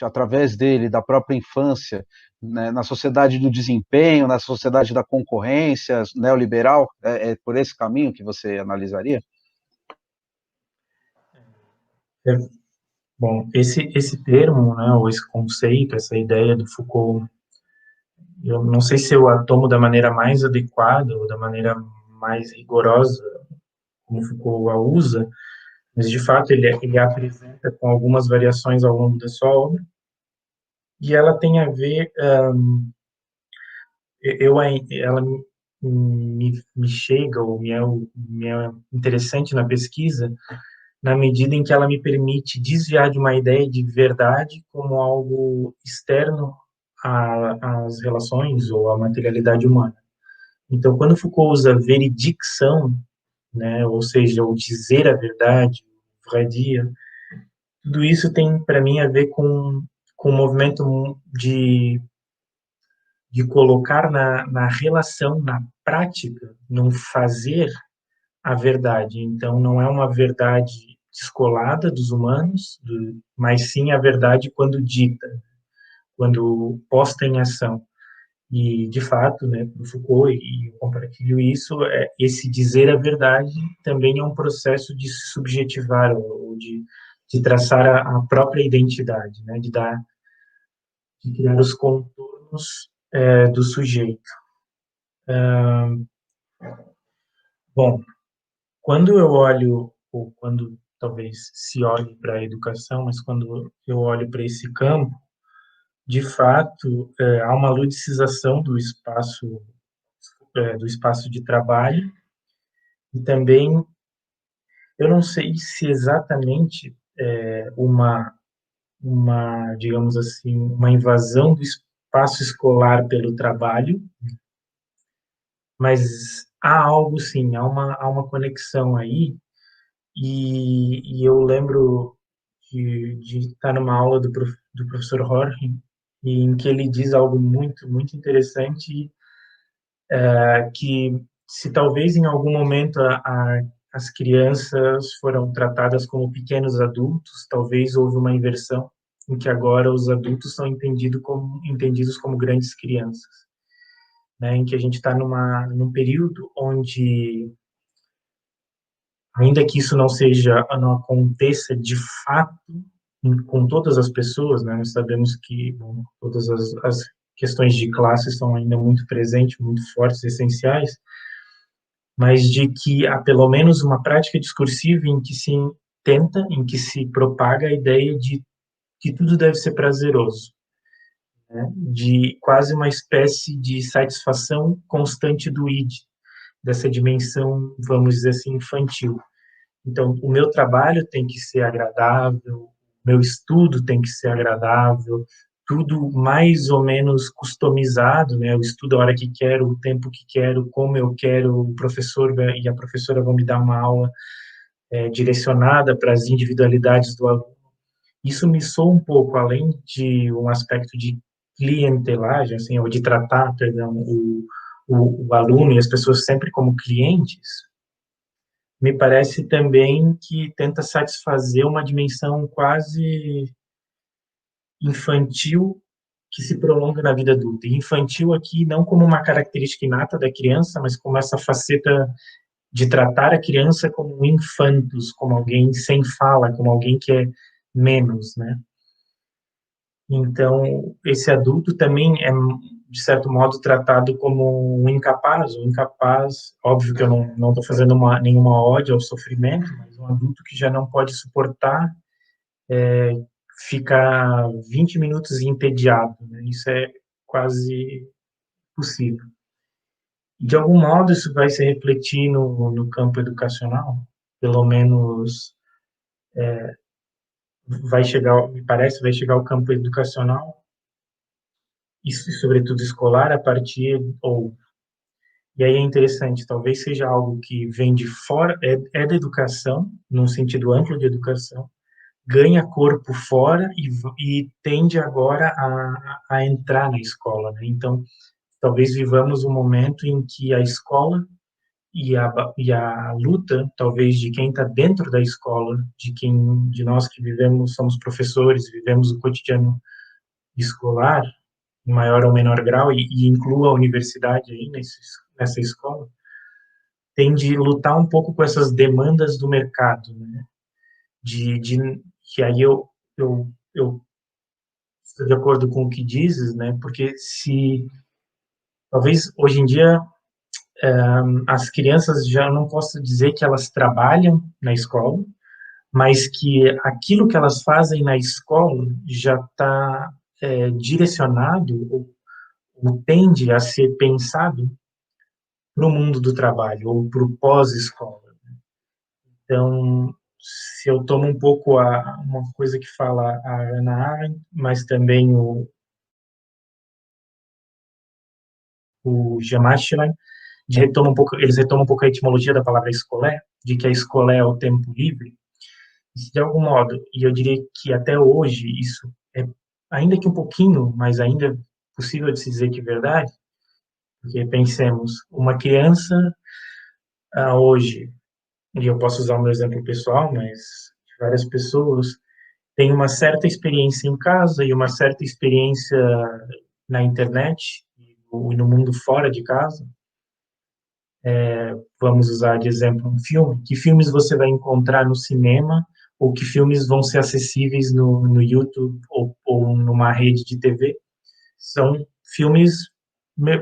através dele, da própria infância, né, na sociedade do desempenho, na sociedade da concorrência neoliberal, é por esse caminho que você analisaria? É, bom, esse termo, né, ou esse conceito, essa ideia do Foucault, eu não sei se eu a tomo da maneira mais adequada ou da maneira mais rigorosa, como Foucault a usa, mas de fato ele a apresenta com algumas variações ao longo da sua obra, e ela tem a ver, ela me chega, ou me é interessante na pesquisa, na medida em que ela me permite desviar de uma ideia de verdade como algo externo às relações ou à materialidade humana. Então, quando Foucault usa veridicção, né, ou seja, o dizer a verdade, pourrait dire, tudo isso tem, para mim, a ver com o movimento de colocar na relação, na prática, num fazer a verdade. Então, não é uma verdade descolada dos humanos, mas sim a verdade quando dita, quando posta em ação. E, de fato, né, para o Foucault, e eu compartilho isso, esse dizer a verdade também é um processo de se subjetivar, ou de traçar a própria identidade, né, de criar os contornos do sujeito. Bom, quando eu olho, ou quando talvez se olhe para a educação, mas quando eu olho para esse campo, de fato, há uma ludicização do espaço de trabalho, e também, eu não sei se exatamente digamos assim, uma invasão do espaço escolar pelo trabalho, mas há algo sim, há uma conexão aí, e eu lembro de estar numa aula do professor Jorge, em que ele diz algo muito, muito interessante, que se talvez em algum momento as crianças foram tratadas como pequenos adultos, talvez houve uma inversão, em que agora os adultos são entendidos como grandes crianças, né? Em que a gente está num período onde, ainda que isso não aconteça de fato com todas as pessoas, né? Nós sabemos que, bom, todas as questões de classe são ainda muito presentes, muito fortes, essenciais, mas de que há pelo menos uma prática discursiva em que se propaga a ideia de que tudo deve ser prazeroso, né? De quase uma espécie de satisfação constante do id, dessa dimensão, vamos dizer assim, infantil. Então, o meu trabalho tem que ser agradável, o meu estudo tem que ser agradável, tudo mais ou menos customizado, né? Eu estudo a hora que quero, o tempo que quero, como eu quero, o professor e a professora vão me dar uma aula direcionada para as individualidades do aluno. Isso me soa um pouco, além de um aspecto de clientelagem, assim, ou de tratar, perdão, o aluno e as pessoas sempre como clientes, me parece também que tenta satisfazer uma dimensão quase infantil que se prolonga na vida adulta. E infantil aqui não como uma característica inata da criança, mas como essa faceta de tratar a criança como um infantus, como alguém sem fala, como alguém que é menos, né? Então, esse adulto também é, de certo modo, tratado como um incapaz, óbvio que eu não estou fazendo nenhuma ode ao sofrimento, mas um adulto que já não pode suportar ficar 20 minutos entediado, né? Isso é quase possível. De algum modo, isso vai se refletir no campo educacional, pelo menos vai chegar, me parece, vai chegar ao campo educacional, isso, sobretudo escolar, a partir, e aí é interessante, talvez seja algo que vem de fora, é da educação, num sentido amplo de educação, ganha corpo fora e tende agora a entrar na escola, né? Então, talvez vivamos um momento em que a escola e a luta, talvez, de quem está dentro da escola, de nós que vivemos, somos professores, vivemos o cotidiano escolar, em maior ou menor grau, e inclua a universidade aí nessa escola, tem de lutar um pouco com essas demandas do mercado, né? Que aí eu estou de acordo com o que dizes, né? Porque se talvez hoje em dia as crianças, já não posso dizer que elas trabalham na escola, mas que aquilo que elas fazem na escola já está direcionado ou tende a ser pensado para o mundo do trabalho ou para o pós-escola. Então, se eu tomo um pouco uma coisa que fala a Hannah Arendt, mas também o Jean Machelain, eles retomam um pouco a etimologia da palavra escolé, de que a escolé é o tempo livre. Se de algum modo, e eu diria que até hoje isso é, ainda que um pouquinho, mas ainda é possível de se dizer que é verdade, porque pensemos, uma criança hoje, e eu posso usar o meu exemplo pessoal, mas várias pessoas têm uma certa experiência em casa e uma certa experiência na internet e no mundo fora de casa. Vamos usar de exemplo um filme. Que filmes você vai encontrar no cinema ou que filmes vão ser acessíveis no YouTube ou numa rede de TV? São filmes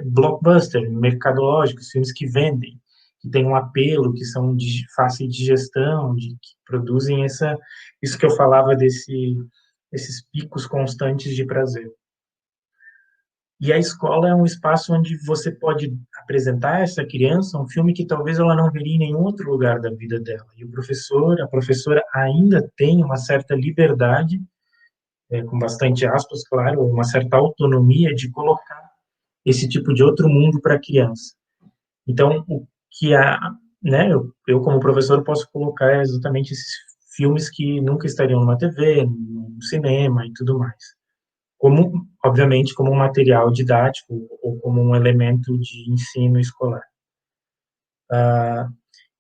blockbuster, mercadológicos, filmes que vendem, que têm um apelo, que são de fácil digestão, que produzem isso que eu falava esses picos constantes de prazer. E a escola é um espaço onde você pode apresentar a essa criança um filme que talvez ela não veria em nenhum outro lugar da vida dela. E o professor, a professora ainda tem uma certa liberdade, com bastante aspas, claro, uma certa autonomia de colocar esse tipo de outro mundo para a criança. Então, o que né, eu como professor posso colocar exatamente esses filmes que nunca estariam numa TV, no cinema e tudo mais. Como, obviamente, como um material didático ou como um elemento de ensino escolar.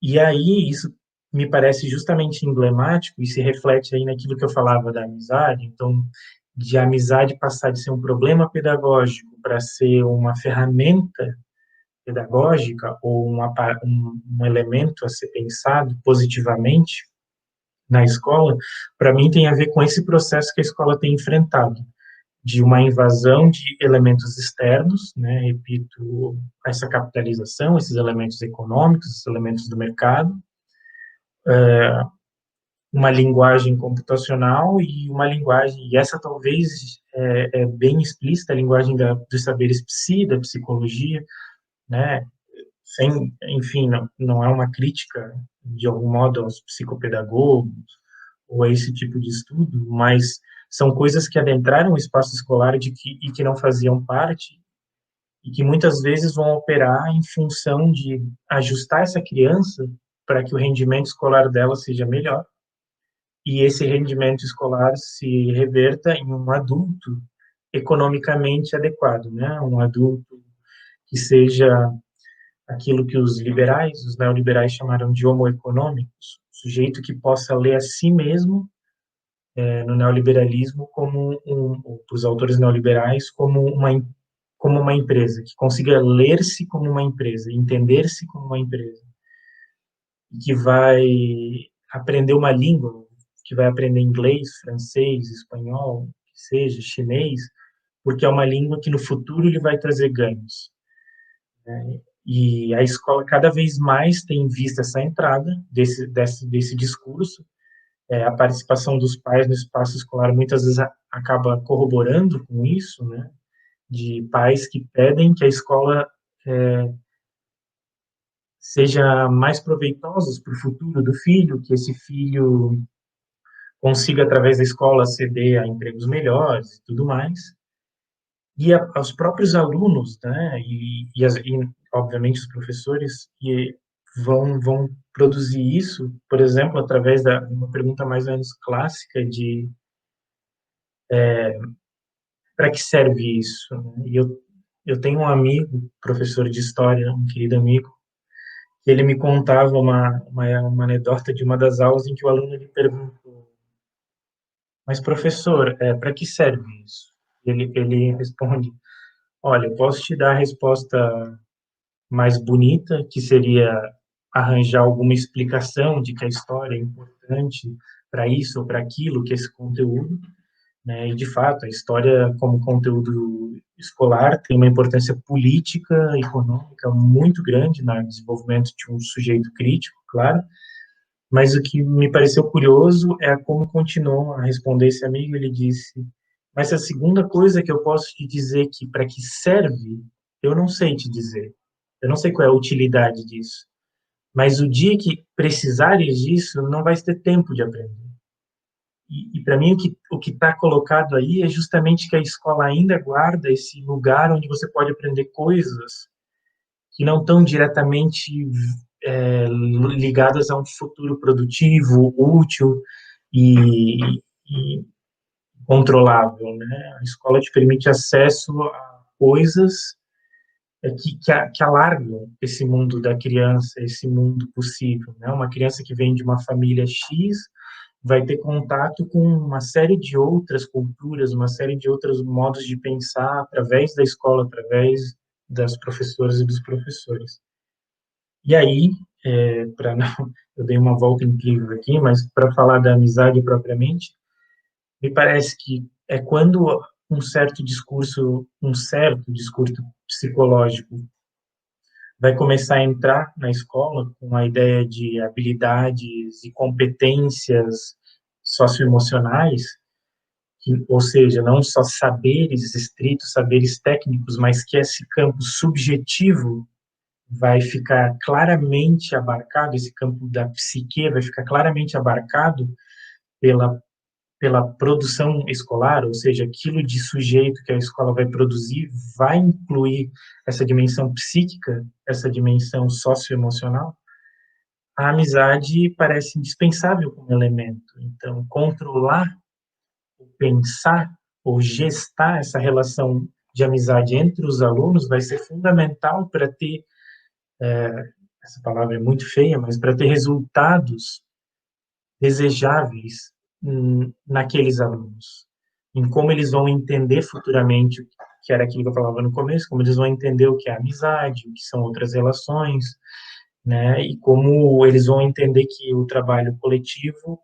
E aí, isso me parece justamente emblemático e se reflete aí naquilo que eu falava da amizade. Então, de a amizade passar de ser um problema pedagógico para ser uma ferramenta pedagógica ou um elemento a ser pensado positivamente na escola, para mim tem a ver com esse processo que a escola tem enfrentado, de uma invasão de elementos externos, né, repito, essa capitalização, esses elementos econômicos, esses elementos do mercado, uma linguagem computacional e uma linguagem, e essa talvez é bem explícita, a linguagem dos saberes da psicologia, né, sem, enfim, não é uma crítica, de algum modo, aos psicopedagogos ou a esse tipo de estudo, mas são coisas que adentraram o espaço escolar e que não faziam parte e que muitas vezes vão operar em função de ajustar essa criança para que o rendimento escolar dela seja melhor e esse rendimento escolar se reverta em um adulto economicamente adequado, né? Um adulto que seja aquilo que os liberais, os neoliberais chamaram de homo econômicos, sujeito que possa ler a si mesmo no neoliberalismo como os autores neoliberais como uma empresa, que consiga ler-se como uma empresa, entender-se como uma empresa, que vai aprender uma língua, que vai aprender inglês, francês, espanhol, que seja, chinês, porque é uma língua que no futuro lhe vai trazer ganhos. Né? E a escola cada vez mais tem visto essa entrada desse discurso. A participação dos pais no espaço escolar muitas vezes acaba corroborando com isso, né? De pais que pedem que a escola seja mais proveitosa para o futuro do filho, que esse filho consiga, através da escola, aceder a empregos melhores e tudo mais. E aos próprios alunos, né, obviamente os professores, que vão produzir isso, por exemplo, através de uma pergunta mais ou menos clássica de para que serve isso? E eu tenho um amigo, professor de história, um querido amigo, que ele me contava uma anedota de uma das aulas em que o aluno lhe perguntou: mas professor, para que serve isso? Ele responde: olha, eu posso te dar a resposta mais bonita, que seria arranjar alguma explicação de que a história é importante para isso ou para aquilo, que é esse conteúdo, né? E, de fato, a história como conteúdo escolar tem uma importância política, econômica muito grande no desenvolvimento de um sujeito crítico, claro, mas o que me pareceu curioso é como continuou a responder esse amigo. Ele disse: mas a segunda coisa que eu posso te dizer que para que serve, eu não sei te dizer. Eu não sei qual é a utilidade disso. Mas o dia que precisares disso, não vais ter tempo de aprender. E para mim, o que está colocado aí é justamente que a escola ainda guarda esse lugar onde você pode aprender coisas que não estão diretamente ligadas a um futuro produtivo, útil, e controlável, né? A escola te permite acesso a coisas que alargam esse mundo da criança, esse mundo possível, né? Uma criança que vem de uma família X vai ter contato com uma série de outras culturas, uma série de outros modos de pensar através da escola, através das professoras e dos professores. E aí, para não, eu dei uma volta incrível aqui, mas para falar da amizade propriamente, me parece que é quando um certo discurso psicológico vai começar a entrar na escola com a ideia de habilidades e competências socioemocionais, ou seja, não só saberes estritos, saberes técnicos, mas que esse campo subjetivo vai ficar claramente abarcado, esse campo da psique vai ficar claramente abarcado pela produção escolar, ou seja, aquilo de sujeito que a escola vai produzir vai incluir essa dimensão psíquica, essa dimensão socioemocional. A amizade parece indispensável como elemento. Então, controlar, pensar ou gestar essa relação de amizade entre os alunos vai ser fundamental para ter, essa palavra é muito feia, mas para ter resultados desejáveis naqueles alunos, em como eles vão entender futuramente, que era aquilo que eu falava no começo, como eles vão entender o que é amizade, o que são outras relações, né, e como eles vão entender que o trabalho coletivo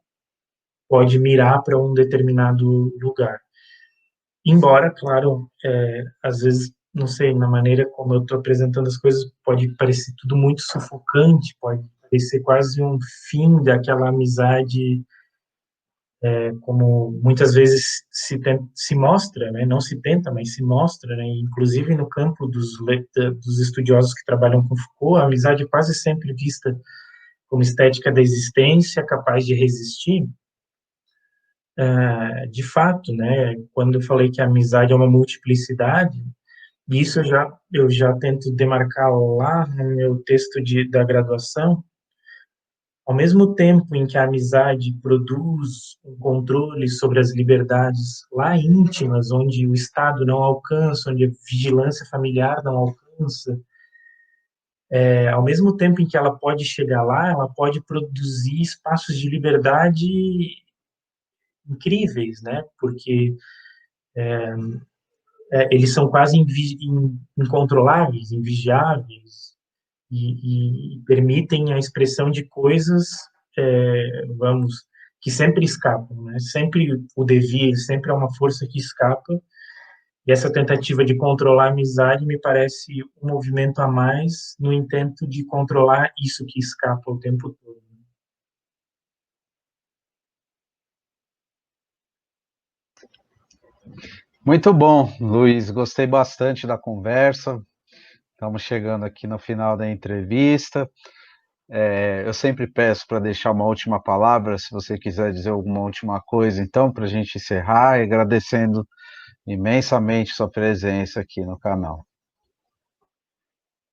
pode mirar para um determinado lugar. Embora, claro, às vezes, não sei, na maneira como eu estou apresentando as coisas, pode parecer tudo muito sufocante, pode parecer quase um fim daquela amizade, como muitas vezes se mostra, né? Não se tenta, mas se mostra, né? Inclusive no campo dos estudiosos que trabalham com Foucault, a amizade é quase sempre vista como estética da existência, capaz de resistir. De fato, né? Quando eu falei que a amizade é uma multiplicidade, isso eu já tento demarcar lá no meu texto da graduação. Ao mesmo tempo em que a amizade produz um controle sobre as liberdades lá íntimas, onde o Estado não alcança, onde a vigilância familiar não alcança, ao mesmo tempo em que ela pode chegar lá, ela pode produzir espaços de liberdade incríveis, né? Porque eles são quase incontroláveis, invigiáveis, e permitem a expressão de coisas, vamos, que sempre escapam, né? Sempre o devir, sempre é uma força que escapa, e essa tentativa de controlar a amizade me parece um movimento a mais no intento de controlar isso que escapa o tempo todo. Muito bom, Luiz. Gostei bastante da conversa. Estamos chegando aqui no final da entrevista. Eu sempre peço para deixar uma última palavra, se você quiser dizer alguma última coisa, então, para a gente encerrar, e agradecendo imensamente sua presença aqui no canal.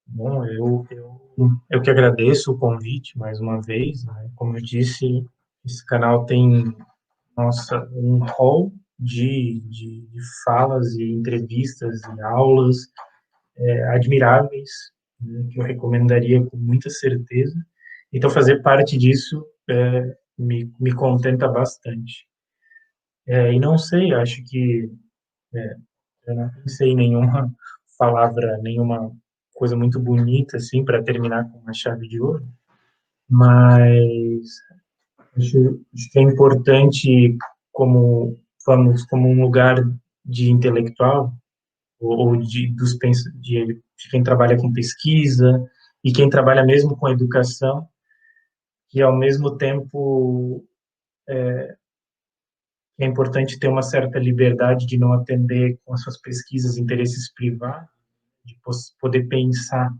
Bom, eu que agradeço o convite mais uma vez, né? Como eu disse, esse canal tem, nossa, um hall de falas e entrevistas e aulas admiráveis, né, que eu recomendaria com muita certeza. Então, fazer parte disso me contenta bastante. E não sei, acho que eu não pensei em nenhuma palavra, nenhuma coisa muito bonita assim para terminar com uma chave de ouro, mas acho que é importante como um lugar de intelectual ou de quem trabalha com pesquisa e quem trabalha mesmo com educação, que ao mesmo tempo é importante ter uma certa liberdade de não atender com as suas pesquisas interesses privados, de poder pensar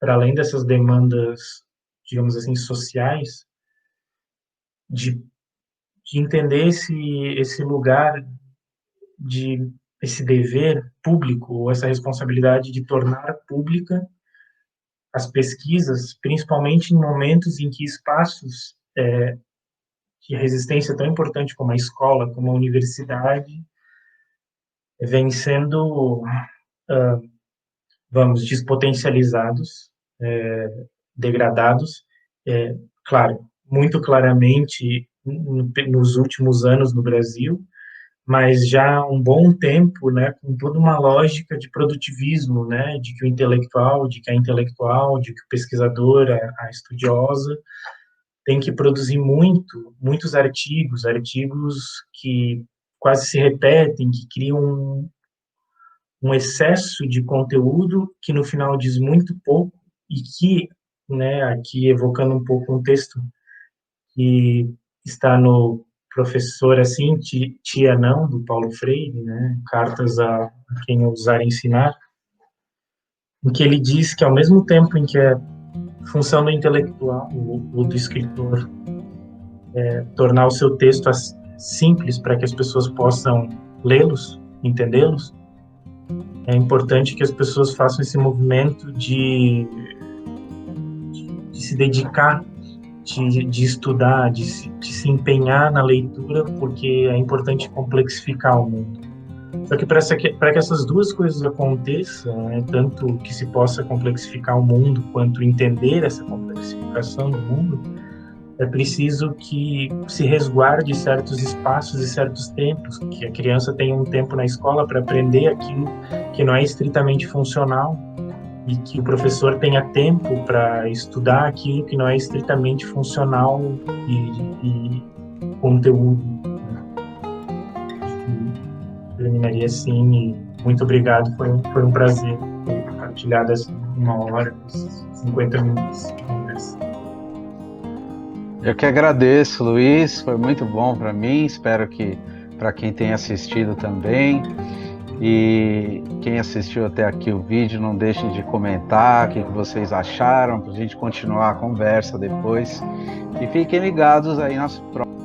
para além dessas demandas, digamos assim, sociais, de, de entender esse lugar de esse dever público, ou essa responsabilidade de tornar pública as pesquisas, principalmente em momentos em que espaços que resistência tão importante como a escola, como a universidade, vem sendo, vamos, despotencializados, degradados, claro, muito claramente nos últimos anos no Brasil, mas já há um bom tempo, né, com toda uma lógica de produtivismo, né, de que o intelectual, de que a intelectual, de que o pesquisador, a estudiosa, tem que produzir muitos artigos, artigos que quase se repetem, que criam um excesso de conteúdo que no final diz muito pouco e que, né, aqui evocando um pouco um texto que está no Professor assim, Tia Não, do Paulo Freire, né, Cartas a quem ousar ensinar, em que ele diz que ao mesmo tempo em que a função do intelectual ou do escritor tornar o seu texto simples para que as pessoas possam lê-los, entendê-los, é importante que as pessoas façam esse movimento de se dedicar, de estudar, de se empenhar na leitura, porque é importante complexificar o mundo. Só que para que essas duas coisas aconteçam, né, tanto que se possa complexificar o mundo, quanto entender essa complexificação do mundo, é preciso que se resguarde certos espaços e certos tempos, que a criança tenha um tempo na escola para aprender aquilo que não é estritamente funcional e que o professor tenha tempo para estudar aquilo que não é estritamente funcional e conteúdo. Terminaria assim e muito obrigado, foi um prazer ter compartilhado essa 1 hora, 50 minutos de conversa. Eu que agradeço, Luiz, foi muito bom para mim, espero que para quem tem assistido também. E quem assistiu até aqui o vídeo, não deixem de comentar o que vocês acharam, para a gente continuar a conversa depois. E fiquem ligados aí nas próximas.